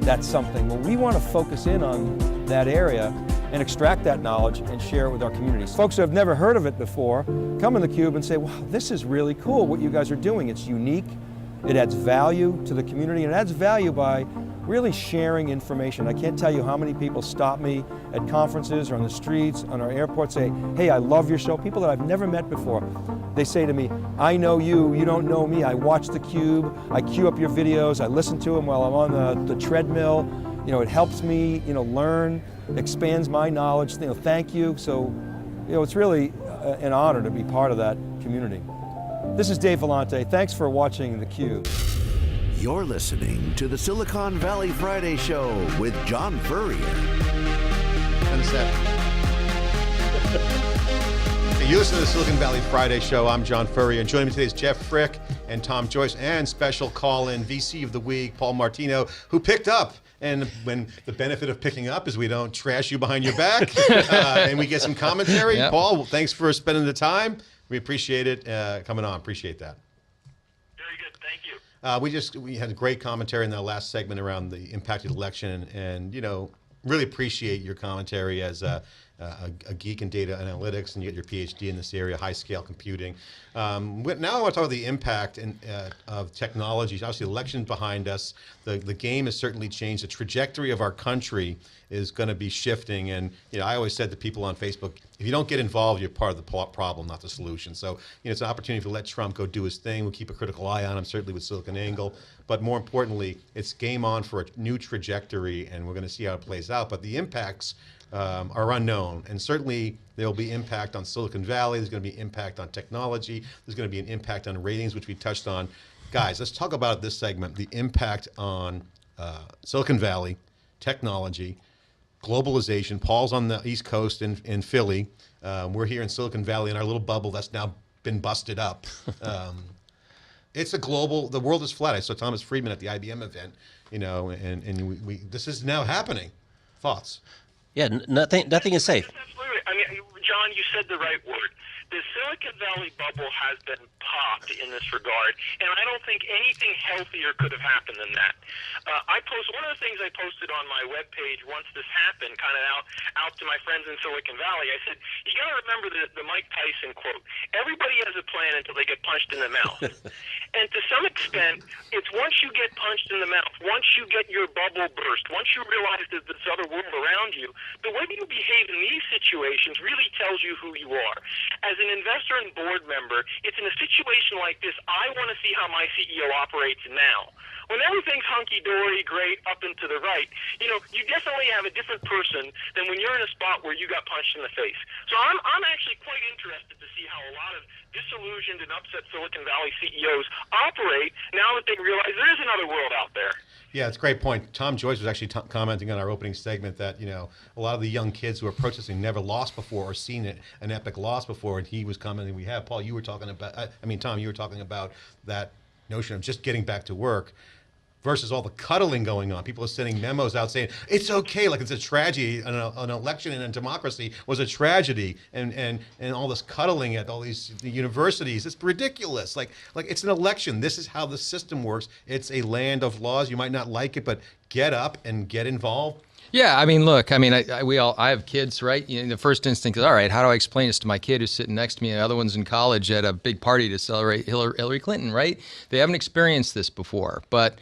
that something. Well, we want to focus in on that area and extract that knowledge and share it with our communities. Folks who have never heard of it before come in the Cube and say, wow, this is really cool what you guys are doing. It's unique, it adds value to the community, and it adds value by really sharing information. I can't tell you how many people stop me at conferences or on the streets, on our airport, say, hey, I love your show. People that I've never met before. They say to me, I know you, you don't know me. I watch the Cube, I queue up your videos, I listen to them while I'm on the treadmill. You know, it helps me, learn, expands my knowledge. Thank you. So it's really an honor to be part of that community. This is Dave Vellante. Thanks for watching theCUBE. You're listening to the Silicon Valley Friday Show with John Furrier. You listen to the Silicon Valley Friday Show. I'm John Furrier, and joining me today is Jeff Frick and Tom Joyce, and special call-in VC of the Week, Paul Martino, who picked up. And when the benefit of picking up is we don't trash you behind your back, and we get some commentary. Yep. Paul, thanks for spending the time. We appreciate it coming on. Appreciate that. Very good. Thank you. We had a great commentary in the last segment around the impacted election, and really appreciate your commentary as a geek in data analytics, and you get your PhD in this area, high-scale computing. Now I want to talk about the impact of technologies. Obviously, the election's behind us. The game has certainly changed. The trajectory of our country is going to be shifting. And I always said to people on Facebook, if you don't get involved, you're part of the problem, not the solution. So it's an opportunity to let Trump go do his thing. We'll keep a critical eye on him, certainly with SiliconANGLE. But more importantly, it's game on for a new trajectory, and we're going to see how it plays out. But the impacts are unknown, and certainly there will be impact on Silicon Valley. There's going to be impact on technology. There's going to be an impact on ratings, which we touched on. Guys, let's talk about this segment, the impact on Silicon Valley, technology, globalization. Paul's on the East Coast in Philly. We're here in Silicon Valley in our little bubble that's now been busted up. It's a global, the world is flat. I saw Thomas Friedman at the IBM event, and this is now happening. Thoughts? Yeah, nothing is safe. Absolutely. I mean, John, you said the right word. The Silicon Valley bubble has been popped in this regard, and I don't think anything healthier could have happened than that. One of the things I posted on my webpage once this happened, kind of out to my friends in Silicon Valley, I said, you got to remember the Mike Tyson quote, everybody has a plan until they get punched in the mouth. And to some extent, it's once you get punched in the mouth, once you get your bubble burst, once you realize there's this other world around you, the way you behave in these situations really tells you who you are. As an investor and board member, it's in a situation like this, I want to see how my CEO operates now. When everything's hunky-dory, great, up and to the right, you definitely have a different person than when you're in a spot where you got punched in the face. So I'm actually quite interested to see how a lot of disillusioned and upset Silicon Valley CEOs operate now that they realize there is another world out there. Yeah, it's a great point. Tom Joyce was actually commenting on our opening segment that, a lot of the young kids who are protesting never lost before or seen an epic loss before, and he was commenting, Paul, you were talking about, Tom, you were talking about that notion of just getting back to work versus all the cuddling going on. People are sending memos out saying, it's okay, like it's a tragedy, an election in a democracy was a tragedy, and all this cuddling at all these universities, it's ridiculous. Like it's an election. This is how the system works. It's a land of laws. You might not like it, but get up and get involved. Yeah, look, I have kids, right? The first instinct is, all right, how do I explain this to my kid who's sitting next to me and the other one's in college at a big party to celebrate Hillary Clinton, right? They haven't experienced this before, but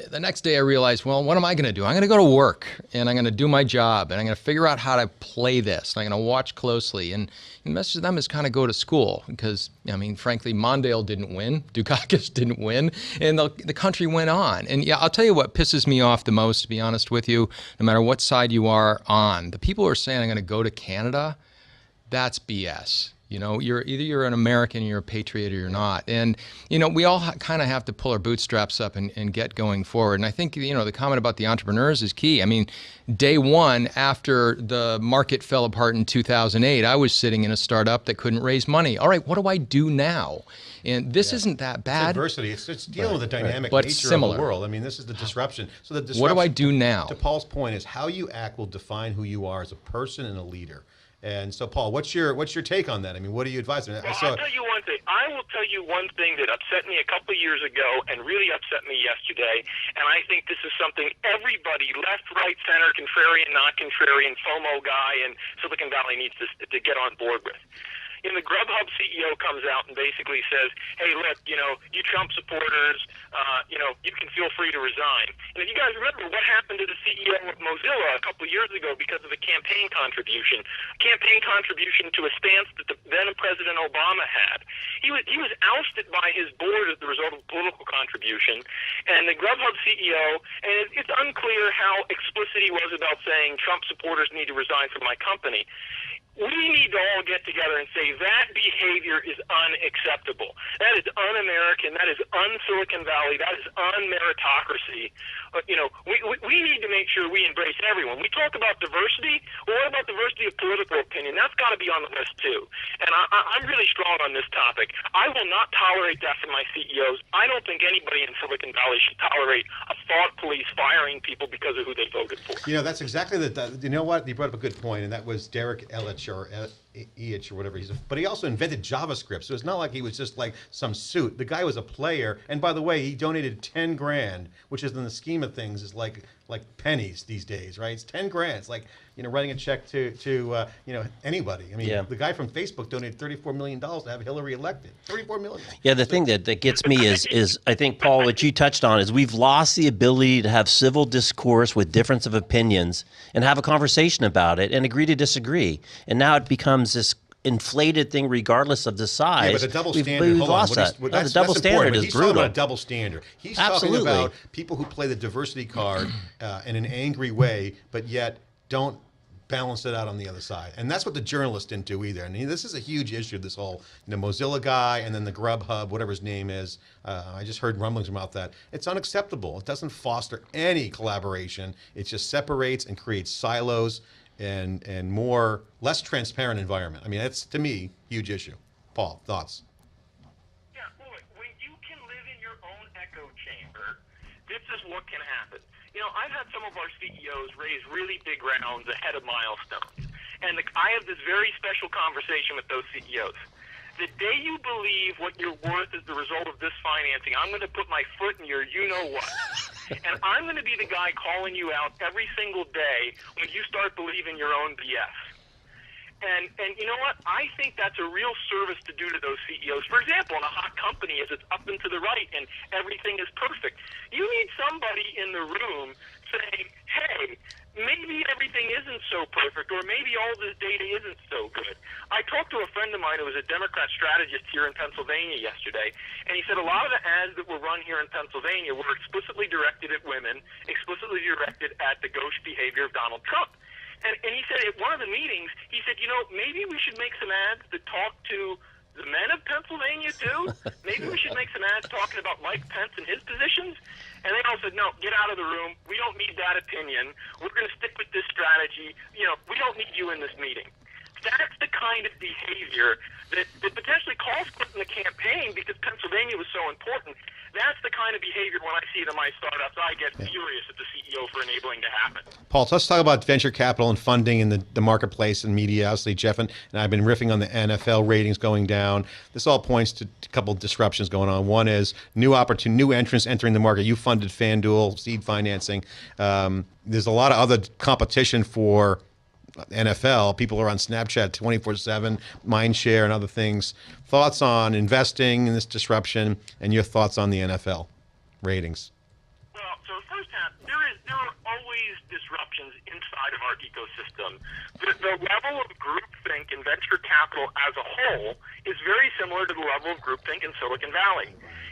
the next day I realized, well, what am I going to do? I'm going to go to work, and I'm going to do my job, and I'm going to figure out how to play this, and I'm going to watch closely. And the message to them is kind of go to school, because, frankly, Mondale didn't win, Dukakis didn't win, and the country went on. And yeah, I'll tell you what pisses me off the most, to be honest with you, no matter what side you are on. The people who are saying I'm going to go to Canada, that's BS. You're an American, you're a patriot, or you're not. And, we all kind of have to pull our bootstraps up and get going forward. And I think, the comment about the entrepreneurs is key. Day one after the market fell apart in 2008, I was sitting in a startup that couldn't raise money. All right, what do I do now? And this isn't that bad. It's adversity. It's dealing with the dynamic but nature similar. of the world. This is the disruption. So the disruption, what do I do now? To Paul's point is how you act will define who you are as a person and a leader. And so, Paul, what's your take on that? What do you advise? I'll tell you one thing. I will tell you one thing that upset me a couple of years ago and really upset me yesterday, and I think this is something everybody, left, right, center, contrarian, not contrarian, FOMO guy in Silicon Valley needs to get on board with. The Grubhub CEO comes out and basically says, hey, look, you Trump supporters, you can feel free to resign. And if you guys remember what happened to the CEO of Mozilla a couple of years ago because of a campaign contribution to a stance that then President Obama had. He was ousted by his board as the result of political contribution, and the Grubhub CEO, and it's unclear how explicit he was about saying Trump supporters need to resign from my company. We need to all get together and say that behavior is unacceptable. That is un-American. That is un-Silicon Valley. That is un-meritocracy. We need to make sure we embrace everyone. We talk about diversity. Well, what about diversity of political opinion? That's got to be on the list, too. And I'm really strong on this topic. I will not tolerate that from my CEOs. I don't think anybody in Silicon Valley should tolerate a thought police firing people because of who they voted for. That's exactly you know what? You brought up a good point, and that was Derek Ellich or whatever but he also invented JavaScript, so it's not like he was just like some suit. The guy was a player, and by the way, he donated 10 grand, which is in the scheme of things is like pennies these days, right? It's 10 grand. It's like writing a check to anybody. I mean, the guy from Facebook donated $34 million to have Hillary elected. $34 million. Yeah, the thing that gets me is I think, Paul, what you touched on is we've lost the ability to have civil discourse with difference of opinions and have a conversation about it and agree to disagree. And now it becomes this inflated thing regardless of the size. Yeah, but the double standard, we've lost that. The double standard is he's brutal. talking about a double standard. He's talking about people who play the diversity card in an angry way, but yet don't balance it out on the other side. And that's what the journalists didn't do either. And this is a huge issue, this whole Mozilla guy and then the Grubhub, whatever his name is. I just heard rumblings about that. It's unacceptable. It doesn't foster any collaboration. It just separates and creates silos and less transparent environment. I mean, that's, to me, huge issue. Paul, thoughts? Yeah, look, when you can live in your own echo chamber, this is what can happen. I've had some of our CEOs raise really big rounds ahead of milestones, and I have this very special conversation with those CEOs. The day you believe what you're worth is the result of this financing, I'm going to put my foot in your you-know-what. And I'm going to be the guy calling you out every single day when you start believing your own BS. And you know what? I think that's a real service to do to those CEOs. For example, in a hot company, as it's up and to the right and everything is perfect, you need somebody in the room saying, hey, maybe everything isn't so perfect, or maybe all this data isn't so good. I talked to a friend of mine who was a Democrat strategist here in Pennsylvania yesterday, and he said a lot of the ads that were run here in Pennsylvania were explicitly directed at women, explicitly directed at the gauche behavior of Donald Trump. And he said at one of the meetings, he said, maybe we should make some ads that talk to the men of Pennsylvania, too. Maybe we should make some ads talking about Mike Pence and his positions. And they all said, no, get out of the room. We don't need that opinion. We're going to stick with this strategy. We don't need you in this meeting. That's the kind of behavior that potentially calls quitting the campaign because Pennsylvania was so important. That's the kind of behavior when I see it in my startups, I get furious at the CEO for enabling to happen. Paul, let's talk about venture capital and funding in the marketplace and media. Obviously, Jeff and I've been riffing on the NFL ratings going down. This all points to a couple of disruptions going on. One is new entrants entering the market. You funded FanDuel, seed financing. There's a lot of other competition for NFL. People are on Snapchat 24/7, Mindshare and other things. Thoughts on investing in this disruption and your thoughts on the NFL ratings? Well, so first half, there are always disruptions inside of our ecosystem. The level of groupthink in venture capital as a whole is very similar to the level of groupthink in Silicon Valley.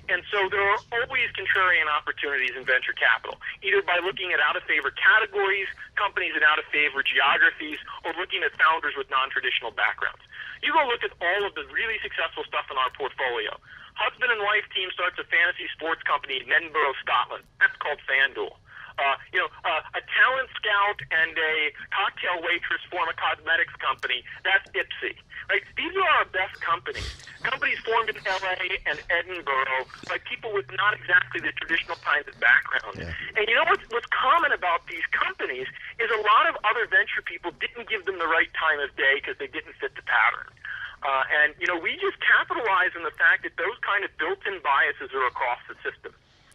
And so there are always contrarian opportunities in venture capital, either by looking at out-of-favor categories, companies in out-of-favor geographies, or looking at founders with non-traditional backgrounds. You go look at all of the really successful stuff in our portfolio. Husband and wife team starts a fantasy sports company in Edinburgh, Scotland. That's called FanDuel. A talent scout and a cocktail waitress form a cosmetics company. That's Ipsy. Right? These are our best companies. Companies formed in LA and Edinburgh by people with not exactly the traditional kinds of backgrounds. Yeah. And you know what's common about these companies is a lot of other venture people didn't give them the right time of day because they didn't fit the pattern. And we just capitalize on the fact that those kind of built-in biases are across the system.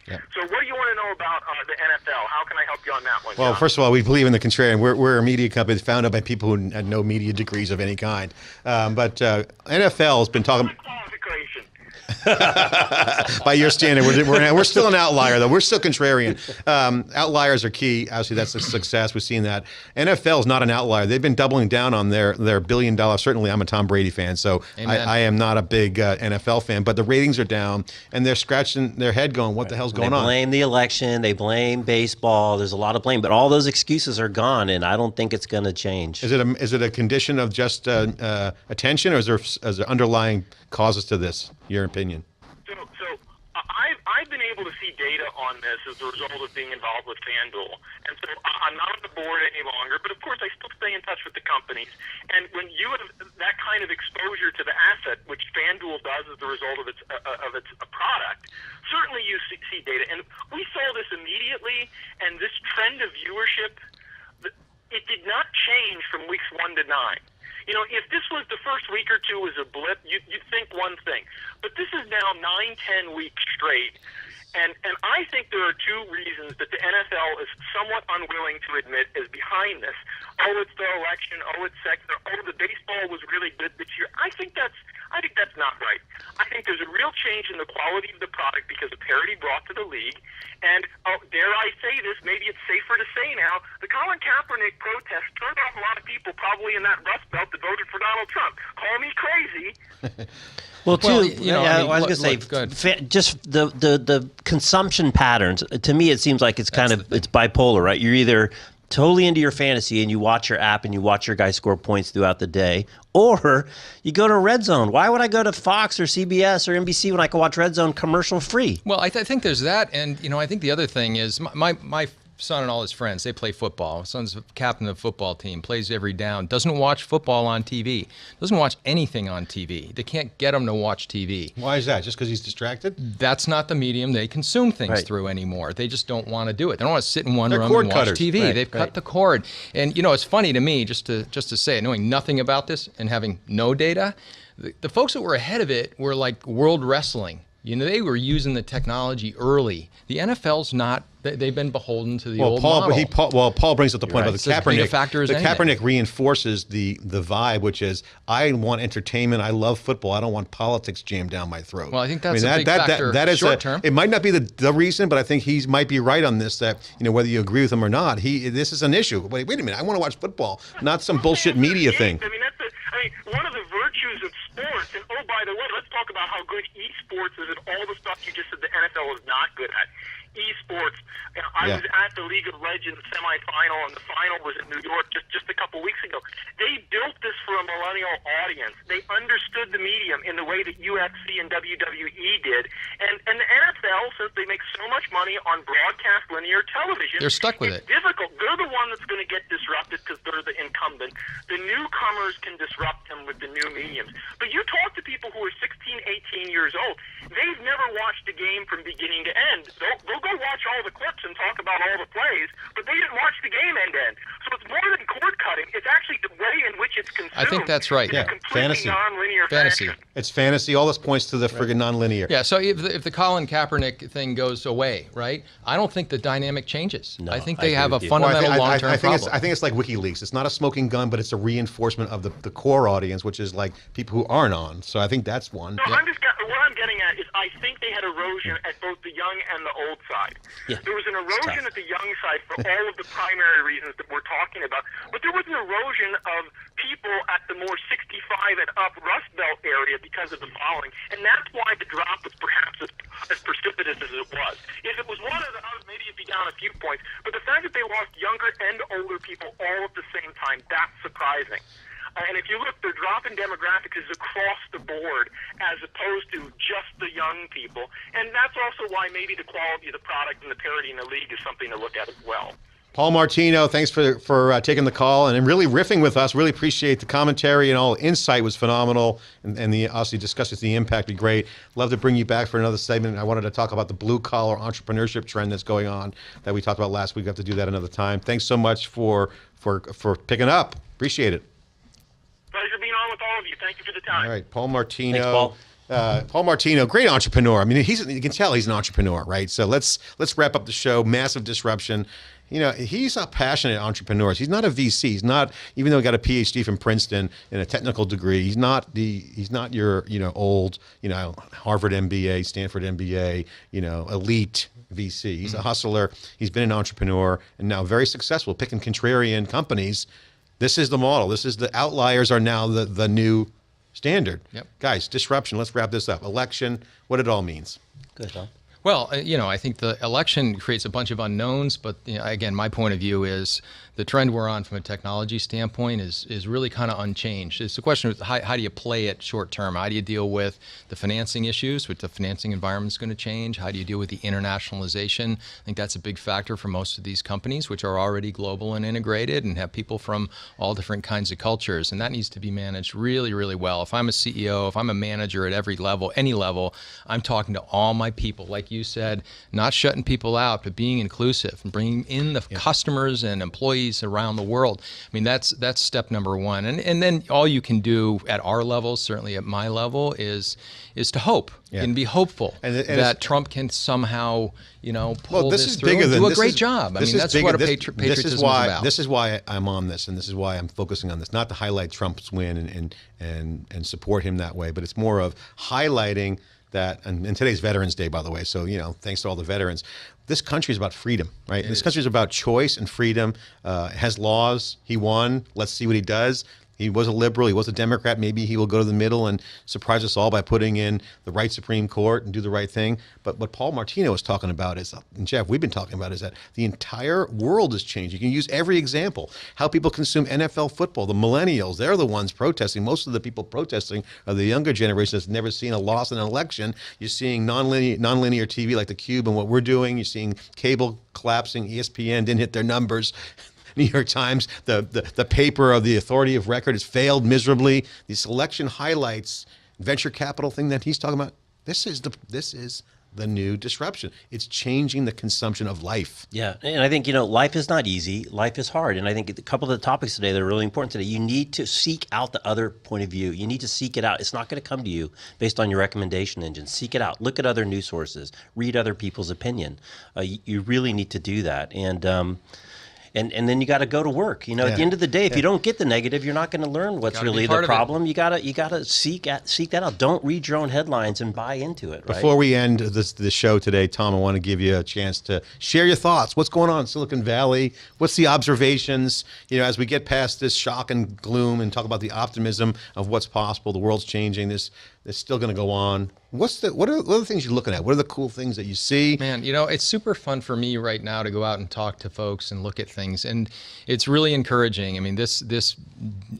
Yeah. So what do you want to know about the NFL? How can I help you on that one, John? Well, first of all, we believe in the contrarian. We're a media company founded by people who had no media degrees of any kind. But NFL has been talking. Qualification. By your standard, we're still an outlier, though. We're still contrarian. Outliers are key. Obviously, that's a success. We've seen that. NFL is not an outlier. They've been doubling down on their $1 billion. Certainly, I'm a Tom Brady fan, so I am not a big NFL fan. But the ratings are down, and they're scratching their head going, what the hell's going on? They blame the election. They blame baseball. There's a lot of blame. But all those excuses are gone, and I don't think it's going to change. Is it a condition of just attention, or is there underlying causes to this, your opinion? So I've been able to see data on this as a result of being involved with FanDuel. And so I'm not on the board any longer, but of course I still stay in touch with the companies. And when you have that kind of exposure to the asset, which FanDuel does as a result of its product, certainly you see data. And we saw this immediately, and this trend of viewership, it did not change from weeks 1 to 9. You know, if this was the first week or two was a blip, you'd think one thing. But this is now 9-10 weeks straight. And I think there are two reasons that the NFL is somewhat unwilling to admit is behind this. Oh, it's the election. Oh, it's secular. Oh, the baseball was really good this year. I think that's not right. I think there's a real change in the quality of the product because of parity brought to the league. And dare I say this, maybe it's safer to say now, the Colin Kaepernick protest turned off a lot of people probably in that Rust Belt that voted for Donald Trump. Call me crazy. Well, too, I was going to say, just the consumption patterns. To me, it seems like it's it's bipolar, right? You're either totally into your fantasy and you watch your app and you watch your guy score points throughout the day, or you go to Red Zone. Why would I go to Fox or CBS or NBC when I can watch Red Zone commercial free? Well, I think there's that, and I think the other thing is my son and all his friends, they play football. My son's captain of the football team, plays every down, doesn't watch football on TV, doesn't watch anything on TV. They can't get him to watch TV. Why is that? Just because he's distracted? That's not the medium they consume things through anymore. They just don't want to do it. They don't want to sit in one They're room cord and watch cutters. TV. They've cut the cord. And, it's funny to me, just to say it, knowing nothing about this and having no data, the folks that were ahead of it were like World Wrestling. They were using the technology early. The NFL's not. They've been beholden to the old model. Paul brings up the point about the Kaepernick. Kaepernick reinforces the vibe, which is I want entertainment. I love football. I don't want politics jammed down my throat. Well, I think that's a big factor. That is short term. It might not be the reason, but I think he might be right on this. That whether you agree with him or not, this is an issue. Wait a minute. I want to watch football, not some bullshit media thing. One of the virtues of sports, and oh, by the way, let's talk about how good esports is and all the stuff you just said the NFL is not good at. Esports. I was at the League of Legends semifinal, and the final was in New York just a couple weeks ago. They built this for a millennial audience. They understood the medium in the way that UFC and WWE did. And the NFL, since they make so much money on broadcast linear television, they're stuck with it. It's difficult. They're the one that's going to get disrupted because they're the incumbent. The newcomers can disrupt them with the new mediums. But you talk to people who are 16, 18 years old, they've never watched a game from beginning to end. They'll go watch all the clips and talk about all the plays, but they didn't watch the game end to end. So it's more than cord cutting. It's actually the way in which it's consumed. I think that's right. Yeah, fantasy. Non-linear fantasy. fashion. It's fantasy. All this points to the friggin' non-linear. Yeah. So if the Colin Kaepernick thing goes away, right? I don't think the dynamic changes. No, I think they have a you. fundamental long-term problem. I think it's like WikiLeaks. It's not a smoking gun, but it's a reinforcement of the core audience, which is like people who aren't on. So I think that's one. No, what I'm getting at is I think they had erosion at both the young and the old side. Yeah. There was an erosion at the young side for all of the primary reasons that we're talking about, but there was an erosion of people at the more 65 and up Rust Belt area because of the following, and that's why the drop was perhaps as precipitous as it was. If it was one of the others, maybe it'd be down a few points, but the fact that they lost younger and older people all at the same time, that's surprising. And if you look, the drop in demographics is across the board as opposed to just the young people. And that's also why maybe the quality of the product and the parity in the league is something to look at as well. Paul Martino, thanks for taking the call and really riffing with us. Really appreciate the commentary and all. Insight was phenomenal, and the obviously discussing the impact would be great. Love to bring you back for another segment. I wanted to talk about the blue-collar entrepreneurship trend that's going on that we talked about last week. We have to do that another time. Thanks so much for picking up. Appreciate it. Pleasure being on with all of you. Thank you for the time. All right, Paul Martino. Thanks, Paul. Paul Martino, great entrepreneur. I mean, you can tell he's an entrepreneur, right? So let's wrap up the show. Massive disruption. he's a passionate entrepreneur. He's not a VC. He's not, even though he got a PhD from Princeton and a technical degree, he's not your, old, Harvard MBA, Stanford MBA, elite VC. He's a hustler. He's been an entrepreneur and now very successful picking contrarian companies. This is the model. This is the outliers are now the new standard. Yep. Guys, disruption. Let's wrap this up. Election, what it all means. Good, Tom. Well, I think the election creates a bunch of unknowns, but again, my point of view is the trend we're on from a technology standpoint is really kind of unchanged. It's the question of how do you play it short term? How do you deal with the financing issues, which the financing environment is going to change? How do you deal with the internationalization? I think that's a big factor for most of these companies, which are already global and integrated and have people from all different kinds of cultures, and that needs to be managed really, really well. If I'm a CEO, if I'm a manager at every level, any level, I'm talking to all my people, like you said, not shutting people out, but being inclusive and bringing in the customers and employees around the world. I mean, that's step number one. And then all you can do at our level, certainly at my level, is to hope and be hopeful that Trump can somehow, pull this through and do a great job. I mean, that's what patriotism is about. This is why I'm on this, and this is why I'm focusing on this. Not to highlight Trump's win and support him that way, but it's more of highlighting that, and today's Veterans Day, by the way, so, thanks to all the veterans. This country is about freedom, right? This country is about choice and freedom. Has laws. He won. Let's see what he does. He was a liberal. He was a Democrat. Maybe he will go to the middle and surprise us all by putting in the right Supreme Court and do the right thing. But what Paul Martino was talking about is, and Jeff, we've been talking about, is that the entire world is changing. You can use every example. How people consume NFL football. The millennials, they're the ones protesting. Most of the people protesting are the younger generation that's never seen a loss in an election. You're seeing nonlinear TV like theCUBE and what we're doing. You're seeing cable collapsing. ESPN didn't hit their numbers. New York Times, the paper of the authority of record has failed miserably. These election highlights, venture capital thing that he's talking about, this is the new disruption. It's changing the consumption of life. Yeah, and I think, life is not easy. Life is hard. And I think a couple of the topics today that are really important today, you need to seek out the other point of view. You need to seek it out. It's not going to come to you based on your recommendation engine. Seek it out. Look at other news sources. Read other people's opinion. You really need to do that. And then you got to go to work. At the end of the day, if you don't get the negative, you're not going to learn what's really the problem. You got to seek that out. Don't read your own headlines and buy into it. Right? Before we end the show today, Tom, I want to give you a chance to share your thoughts. What's going on in Silicon Valley? What's the observations? As we get past this shock and gloom and talk about the optimism of what's possible, the world's changing. This still going to go on. What are the things you're looking at? What are the cool things that you see? Man, it's super fun for me right now to go out and talk to folks and look at things, and it's really encouraging. I mean, this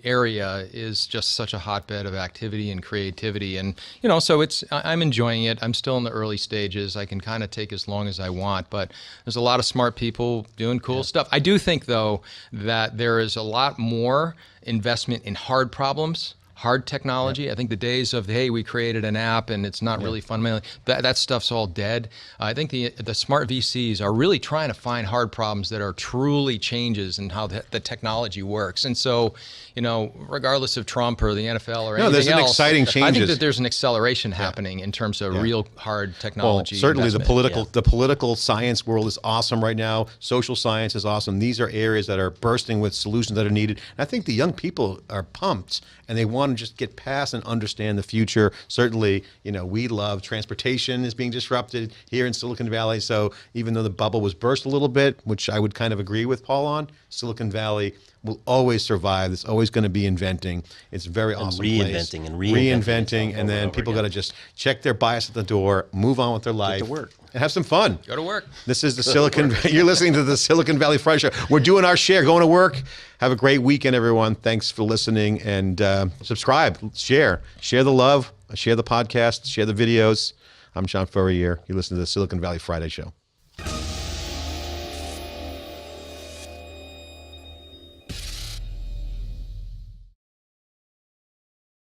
area is just such a hotbed of activity and creativity, and so I'm enjoying it. I'm still in the early stages. I can kind of take as long as I want, but there's a lot of smart people doing cool stuff. I do think, though, that there is a lot more investment in hard problems. Hard technology. I think the days of, hey, we created an app and it's not really fundamentally, that stuff's all dead. I think the smart VCs are really trying to find hard problems that are truly changes in how the technology works. And so, regardless of Trump or the NFL or anything there's an else, exciting changes. I think that there's an acceleration happening in terms of real hard technology. Well, certainly investment. the political science world is awesome right now. Social science is awesome. These are areas that are bursting with solutions that are needed. And I think the young people are pumped and they want to just get past and understand the future. Certainly, we love transportation is being disrupted here in Silicon Valley. So even though the bubble was burst a little bit, which I would kind of agree with Paul on, Silicon Valley will always survive. It's always going to be inventing. It's a very awesome place. Reinventing, and then people got to just check their bias at the door, move on with their life, Get to work. and have some fun. Go to work. This is the Silicon. You're listening to the Silicon Valley Friday Show. We're doing our share, going to work. Have a great weekend, everyone. Thanks for listening, and subscribe, share the love, share the podcast, share the videos. I'm John Furrier. You listen to the Silicon Valley Friday Show.